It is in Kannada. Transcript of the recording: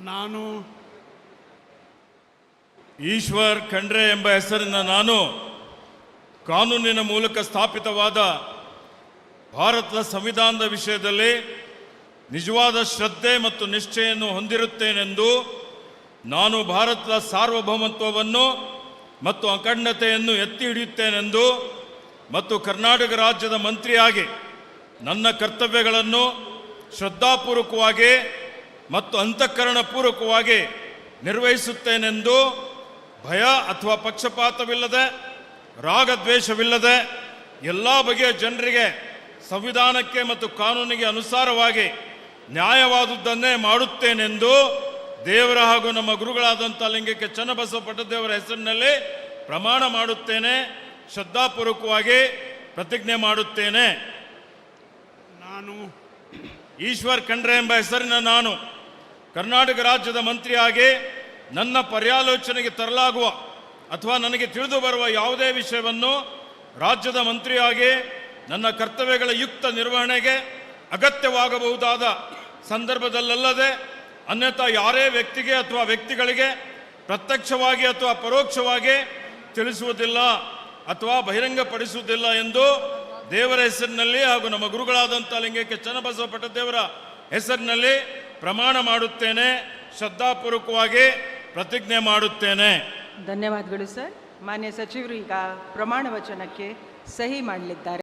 ನಾನು ಈಶ್ವರ್ ಖಂಡ್ರೆ ಎಂಬ ಹೆಸರಿನ ನಾನು ಕಾನೂನಿನ ಮೂಲಕ ಸ್ಥಾಪಿತವಾದ ಭಾರತದ ಸಂವಿಧಾನದ ವಿಷಯದಲ್ಲಿ ನಿಜವಾದ ಶ್ರದ್ಧೆ ಮತ್ತು ನಿಷ್ಠೆಯನ್ನು ಹೊಂದಿರುತ್ತೇನೆಂದು ನಾನು ಭಾರತದ ಸಾರ್ವಭೌಮತ್ವವನ್ನು ಮತ್ತು ಅಖಂಡತೆಯನ್ನು ಎತ್ತಿ ಹಿಡಿಯುತ್ತೇನೆಂದು ಮತ್ತು ಕರ್ನಾಟಕ ರಾಜ್ಯದ ಮಂತ್ರಿಯಾಗಿ ನನ್ನ ಕರ್ತವ್ಯಗಳನ್ನು ಶ್ರದ್ಧಾಪೂರ್ವಕವಾಗಿ ಮತ್ತು ಅಂತಃಕರಣಪೂರ್ವಕವಾಗಿ ನಿರ್ವಹಿಸುತ್ತೇನೆಂದು ಭಯ ಅಥವಾ ಪಕ್ಷಪಾತವಿಲ್ಲದೆ ರಾಗದ್ವೇಷವಿಲ್ಲದೆ ಎಲ್ಲ ಬಗೆಯ ಜನರಿಗೆ ಸಂವಿಧಾನಕ್ಕೆ ಮತ್ತು ಕಾನೂನಿಗೆ ಅನುಸಾರವಾಗಿ ನ್ಯಾಯವಾದುದನ್ನೇ ಮಾಡುತ್ತೇನೆಂದು ದೇವರ ಹಾಗೂ ನಮ್ಮ ಗುರುಗಳಾದಂಥ ಲಿಂಗಕ್ಕೆ ಚನ್ನಬಸವ ಪಟ್ಟದೇವರ ಹೆಸರಿನಲ್ಲಿ ಪ್ರಮಾಣ ಮಾಡುತ್ತೇನೆ. ಶ್ರದ್ಧಾಪೂರ್ವಕವಾಗಿ ಪ್ರತಿಜ್ಞೆ ಮಾಡುತ್ತೇನೆ. ನಾನು ಈಶ್ವರ್ ಖಂಡ್ರೆ ಎಂಬ ಹೆಸರಿನ ನಾನು ಕರ್ನಾಟಕ ರಾಜ್ಯದ ಮಂತ್ರಿಯಾಗಿ ನನ್ನ ಪರ್ಯಾಲೋಚನೆಗೆ ತರಲಾಗುವ ಅಥವಾ ನನಗೆ ತಿಳಿದು ಬರುವ ಯಾವುದೇ ವಿಷಯವನ್ನು ರಾಜ್ಯದ ಮಂತ್ರಿಯಾಗಿ ನನ್ನ ಕರ್ತವ್ಯಗಳ ಯುಕ್ತ ನಿರ್ವಹಣೆಗೆ ಅಗತ್ಯವಾಗಬಹುದಾದ ಸಂದರ್ಭದಲ್ಲದೆ ಅನ್ಯಥಾ ಯಾರೇ ವ್ಯಕ್ತಿಗೆ ಅಥವಾ ವ್ಯಕ್ತಿಗಳಿಗೆ ಪ್ರತ್ಯಕ್ಷವಾಗಿ ಅಥವಾ ಪರೋಕ್ಷವಾಗಿ ತಿಳಿಸುವುದಿಲ್ಲ ಅಥವಾ ಬಹಿರಂಗಪಡಿಸುವುದಿಲ್ಲ ಎಂದು ದೇವರ ಹೆಸರಿನಲ್ಲಿ ಹಾಗೂ ನಮ್ಮ ಗುರುಗಳಾದಂಥ ಲಿಂಗಕ್ಕೆ ಚನ್ನಬಸವ ಪಟ್ಟದೇವರ ಹೆಸರಿನಲ್ಲಿ ಪ್ರಮಾಣ ಮಾಡುತ್ತೇನೆ. ಶ್ರದ್ಧಾಪೂರ್ವಕವಾಗಿ ಪ್ರತಿಜ್ಞೆ ಮಾಡುತ್ತೇನೆ. ಧನ್ಯವಾದಗಳು ಸರ್. ಮಾನ್ಯ ಸಚಿವರು ಈಗ ಪ್ರಮಾಣ ವಚನಕ್ಕೆ ಸಹಿ ಮಾಡಲಿದ್ದಾರೆ.